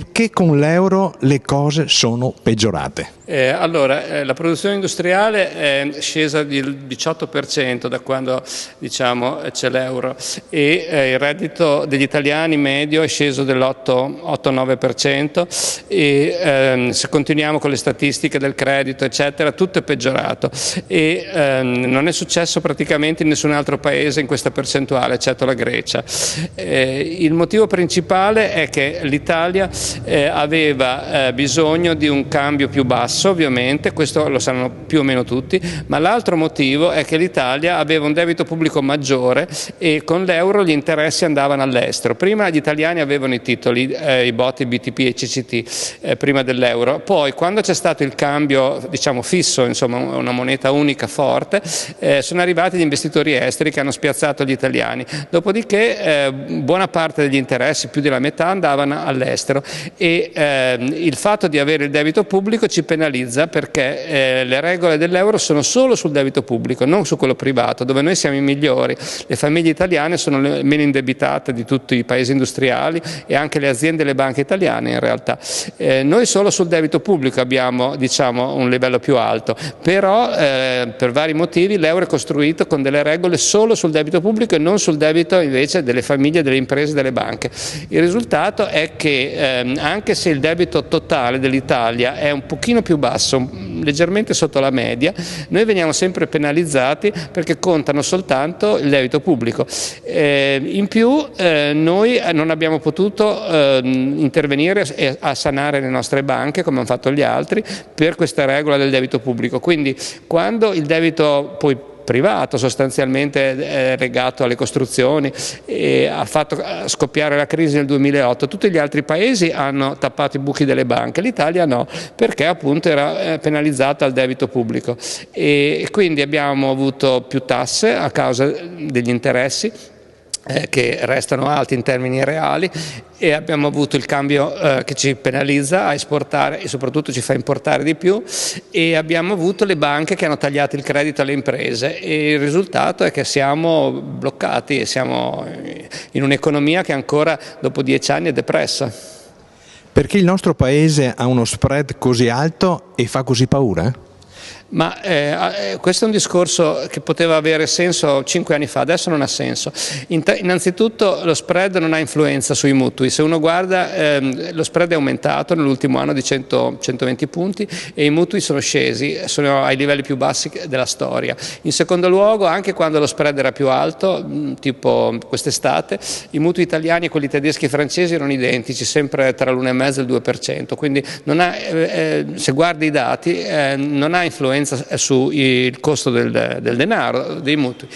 perché con l'euro le cose sono peggiorate? La produzione industriale è scesa del 18% da quando c'è l'euro e il reddito degli italiani medio è sceso dell'8-9% e se continuiamo con le statistiche del credito eccetera tutto è peggiorato e non è successo praticamente in nessun altro paese in questa percentuale eccetto la Grecia. Il motivo principale è che l'Italia aveva bisogno di un cambio più basso, ovviamente, questo lo sanno più o meno tutti, ma l'altro motivo è che l'Italia aveva un debito pubblico maggiore e con l'euro gli interessi andavano all'estero. Prima gli italiani avevano i titoli, i BOT, i BTP e i CCT prima dell'euro, poi quando c'è stato il cambio fisso, insomma una moneta unica forte, sono arrivati gli investitori esteri che hanno spiazzato gli italiani, dopodiché buona parte degli interessi, più della metà, andavano all'estero e il fatto di avere il debito pubblico ci penalizza perché le regole dell'euro sono solo sul debito pubblico, non su quello privato, dove noi siamo i migliori. Le famiglie italiane sono le meno indebitate di tutti i paesi industriali e anche le aziende e le banche italiane in realtà. Noi solo sul debito pubblico abbiamo un livello più alto, però per vari motivi l'euro è costruito con delle regole solo sul debito pubblico e non sul debito invece delle famiglie, delle imprese e delle banche. Il risultato è che anche se il debito totale dell'Italia è un pochino più basso, leggermente sotto la media, noi veniamo sempre penalizzati perché contano soltanto il debito pubblico. In più noi non abbiamo potuto intervenire a sanare le nostre banche come hanno fatto gli altri per questa regola del debito pubblico, quindi quando il debito poi privato sostanzialmente legato alle costruzioni e ha fatto scoppiare la crisi nel 2008, tutti gli altri paesi hanno tappato i buchi delle banche, l'Italia no, perché appunto era penalizzata al debito pubblico e quindi abbiamo avuto più tasse a causa degli interessi che restano alti in termini reali e abbiamo avuto il cambio che ci penalizza a esportare e soprattutto ci fa importare di più e abbiamo avuto le banche che hanno tagliato il credito alle imprese e il risultato è che siamo bloccati e siamo in un'economia che ancora dopo 10 anni è depressa. Perché il nostro paese ha uno spread così alto e fa così paura? Ma questo è un discorso che poteva avere senso 5 anni fa, adesso non ha senso. Innanzitutto lo spread non ha influenza sui mutui, se uno guarda lo spread è aumentato nell'ultimo anno di 100-120 punti e i mutui sono scesi, sono ai livelli più bassi della storia. In secondo luogo, anche quando lo spread era più alto, tipo quest'estate, i mutui italiani e quelli tedeschi e francesi erano identici, sempre tra l'1,5 e il 2%, quindi non ha, se guardi i dati non ha influenza sul costo del denaro, dei mutui.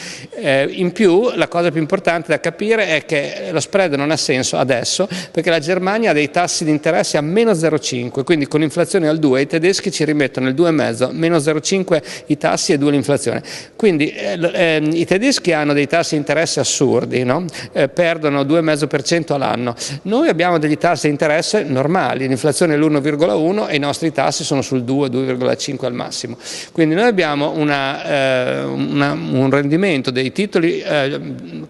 In più, la cosa più importante da capire è che lo spread non ha senso adesso perché la Germania ha dei tassi di interesse a meno 0,5, quindi con l'inflazione al 2 i tedeschi ci rimettono il 2,5, meno 0,5 i tassi e 2 l'inflazione. Quindi i tedeschi hanno dei tassi di interesse assurdi, no? Perdono 2,5% all'anno. Noi abbiamo degli tassi di interesse normali, l'inflazione è l'1,1 e i nostri tassi sono sul 2,5 al massimo. Quindi noi abbiamo un rendimento dei titoli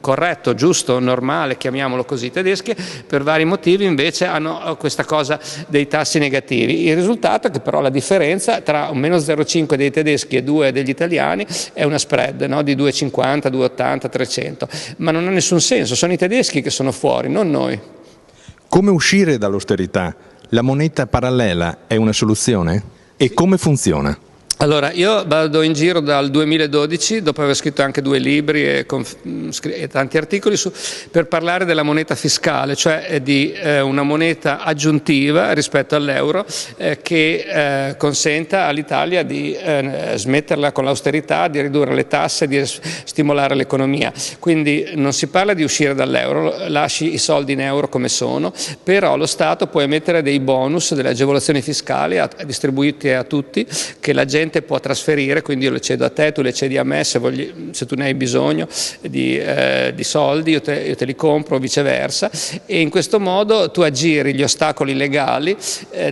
corretto, giusto, normale, chiamiamolo così, i tedeschi per vari motivi invece hanno questa cosa dei tassi negativi. Il risultato è che però la differenza tra un meno 0,5 dei tedeschi e 2 degli italiani è una spread, no? Di 2,50, 2,80, 300, ma non ha nessun senso, sono i tedeschi che sono fuori, non noi. Come uscire dall'austerità? La moneta parallela è una soluzione? E come funziona? Allora, io vado in giro dal 2012, dopo aver scritto anche 2 libri e tanti articoli per parlare della moneta fiscale, cioè di una moneta aggiuntiva rispetto all'euro che consenta all'Italia di smetterla con l'austerità, di ridurre le tasse, di stimolare l'economia. Quindi non si parla di uscire dall'euro, lasci i soldi in euro come sono, però lo Stato può emettere dei bonus, delle agevolazioni fiscali distribuite a tutti, che la gente cliente può trasferire, quindi io le cedo a te, tu le cedi a me, se tu ne hai bisogno di soldi io te li compro o viceversa, e in questo modo tu aggiri gli ostacoli legali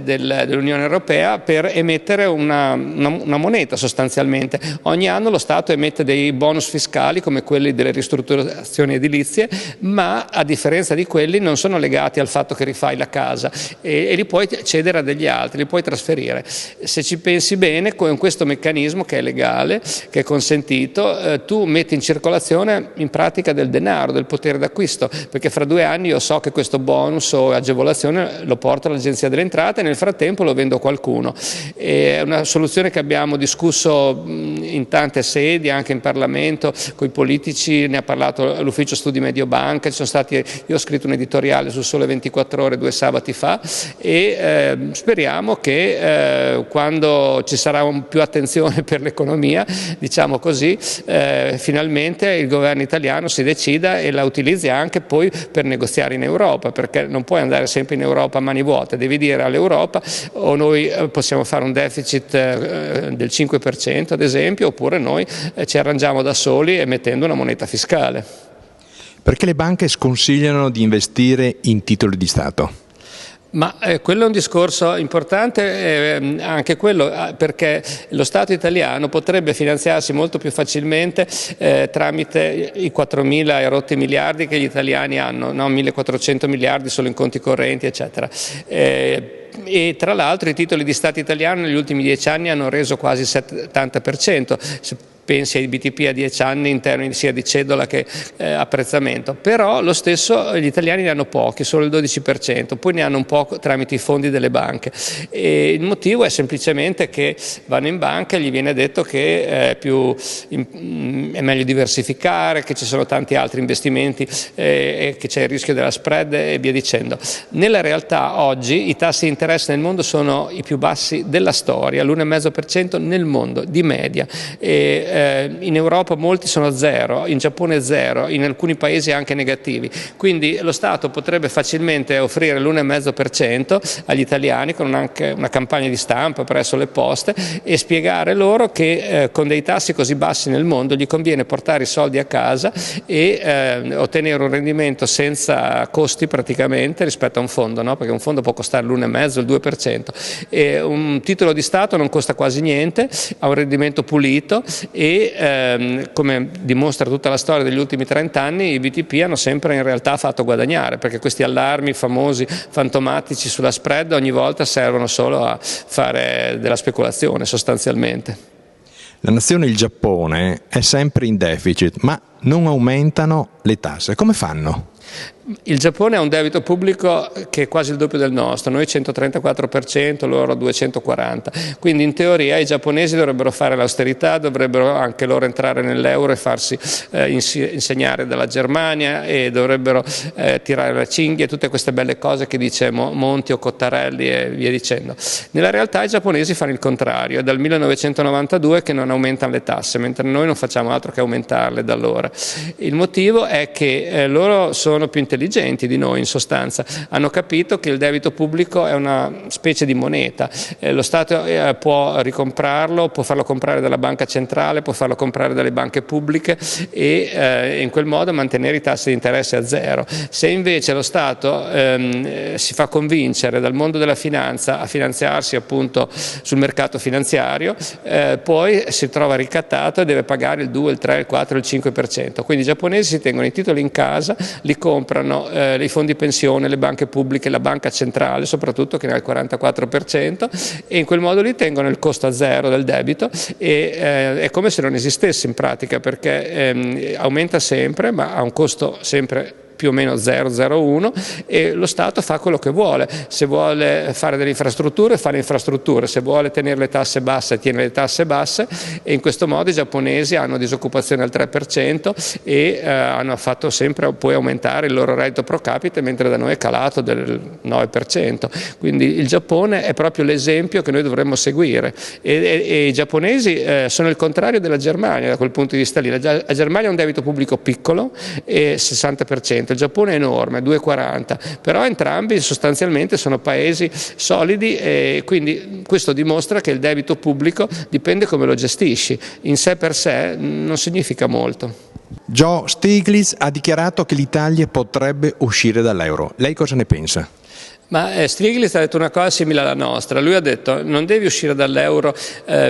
dell'Unione Europea per emettere una moneta sostanzialmente. Ogni anno lo Stato emette dei bonus fiscali come quelli delle ristrutturazioni edilizie, ma a differenza di quelli non sono legati al fatto che rifai la casa e li puoi cedere a degli altri, li puoi trasferire. Se ci pensi bene, con questo meccanismo che è legale, che è consentito, tu metti in circolazione in pratica del denaro, del potere d'acquisto, perché fra 2 anni io so che questo bonus o agevolazione lo porto all'Agenzia delle Entrate e nel frattempo lo vendo a qualcuno. È una soluzione che abbiamo discusso in tante sedi, anche in Parlamento, con i politici, ne ha parlato l'ufficio studi Mediobanca, io ho scritto un editoriale su Sole 24 Ore 2 sabati fa e speriamo che quando ci sarà più attenzione per l'economia, diciamo così, finalmente il governo italiano si decida e la utilizzi anche poi per negoziare in Europa, perché non puoi andare sempre in Europa a mani vuote, devi dire all'Europa o noi possiamo fare un deficit del 5% ad esempio, oppure noi ci arrangiamo da soli emettendo una moneta fiscale. Perché le banche sconsigliano di investire in titoli di Stato? Ma quello è un discorso importante, anche quello, perché lo Stato italiano potrebbe finanziarsi molto più facilmente tramite i 4.000 e rotti miliardi che gli italiani hanno, no? 1.400 miliardi solo in conti correnti, eccetera. E tra l'altro i titoli di Stato italiano negli ultimi 10 anni hanno reso quasi il 70%. Se pensi ai BTP a 10 anni in termini sia di cedola che apprezzamento, però lo stesso gli italiani ne hanno pochi, solo il 12%, poi ne hanno un po' tramite i fondi delle banche e il motivo è semplicemente che vanno in banca e gli viene detto che è meglio diversificare, che ci sono tanti altri investimenti e che c'è il rischio della spread e via dicendo. Nella realtà oggi i tassi di interesse nel mondo sono i più bassi della storia, l'1,5% nel mondo di media. In Europa molti sono zero, in Giappone zero, in alcuni paesi anche negativi, quindi lo Stato potrebbe facilmente offrire l'1,5% agli italiani con anche una campagna di stampa presso le poste e spiegare loro che con dei tassi così bassi nel mondo gli conviene portare i soldi a casa e ottenere un rendimento senza costi praticamente rispetto a un fondo, no? Perché un fondo può costare l'1,5%, il 2%, e un titolo di Stato non costa quasi niente, ha un rendimento pulito e come dimostra tutta la storia degli ultimi 30 anni i BTP hanno sempre in realtà fatto guadagnare, perché questi allarmi famosi fantomatici sulla spread ogni volta servono solo a fare della speculazione sostanzialmente. La nazione, il Giappone, è sempre in deficit, ma non aumentano le tasse. Come fanno? Il Giappone ha un debito pubblico che è quasi il doppio del nostro, noi 134%, loro 240%, quindi in teoria i giapponesi dovrebbero fare l'austerità, dovrebbero anche loro entrare nell'euro e farsi insegnare dalla Germania e dovrebbero tirare la cinghia e tutte queste belle cose che dice Monti o Cottarelli e via dicendo. Nella realtà i giapponesi fanno il contrario, è dal 1992 che non aumentano le tasse, mentre noi non facciamo altro che aumentarle da allora. Il motivo è che loro sono più intelligenti di noi in sostanza, hanno capito che il debito pubblico è una specie di moneta, lo Stato può ricomprarlo, può farlo comprare dalla banca centrale, può farlo comprare dalle banche pubbliche e in quel modo mantenere i tassi di interesse a zero. Se invece lo Stato si fa convincere dal mondo della finanza a finanziarsi appunto sul mercato finanziario, poi si trova ricattato e deve pagare il 2, il 3, il 4, il 5%. Quindi i giapponesi si tengono i titoli in casa, li comprano i fondi pensione, le banche pubbliche, la banca centrale soprattutto che ne ha il 44% e in quel modo li tengono il costo a zero del debito e è come se non esistesse in pratica, perché aumenta sempre ma ha un costo sempre più o meno 0,01 e lo Stato fa quello che vuole, se vuole fare delle infrastrutture fa le infrastrutture, se vuole tenere le tasse basse tiene le tasse basse e in questo modo i giapponesi hanno disoccupazione al 3% e hanno fatto sempre poi aumentare il loro reddito pro capite, mentre da noi è calato del 9%, quindi il Giappone è proprio l'esempio che noi dovremmo seguire e i giapponesi sono il contrario della Germania da quel punto di vista lì. La Germania ha un debito pubblico piccolo e 60%, 2%, il Giappone è enorme, 2,40, però entrambi sostanzialmente sono paesi solidi e quindi questo dimostra che il debito pubblico dipende come lo gestisci, in sé per sé non significa molto. Joe Stiglitz ha dichiarato che l'Italia potrebbe uscire dall'euro. Lei cosa ne pensa? Ma Stiglitz ha detto una cosa simile alla nostra, lui ha detto non devi uscire dall'euro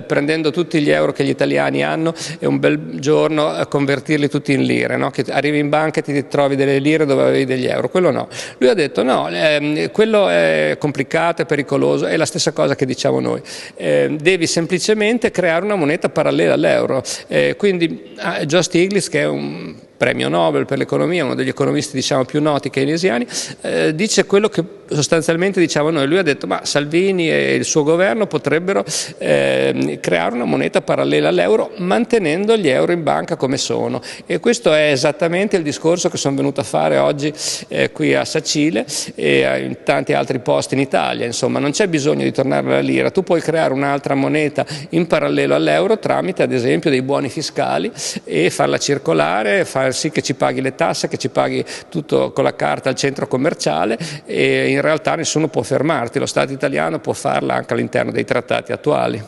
prendendo tutti gli euro che gli italiani hanno e un bel giorno convertirli tutti in lire, no? Che arrivi in banca e ti trovi delle lire dove avevi degli euro, quello no. Lui ha detto no, quello è complicato, è pericoloso, è la stessa cosa che diciamo noi, devi semplicemente creare una moneta parallela all'euro, quindi Joe Stiglitz, che è un premio Nobel per l'economia, uno degli economisti diciamo più noti keynesiani, dice quello che sostanzialmente diciamo noi. Lui ha detto ma Salvini e il suo governo potrebbero creare una moneta parallela all'euro mantenendo gli euro in banca come sono, e questo è esattamente il discorso che sono venuto a fare oggi qui a Sacile e in tanti altri posti in Italia. Insomma, non c'è bisogno di tornare alla lira, tu puoi creare un'altra moneta in parallelo all'euro tramite ad esempio dei buoni fiscali e farla circolare, far sì che ci paghi le tasse, che ci paghi tutto con la carta al centro commerciale, e in realtà nessuno può fermarti, lo Stato italiano può farla anche all'interno dei trattati attuali.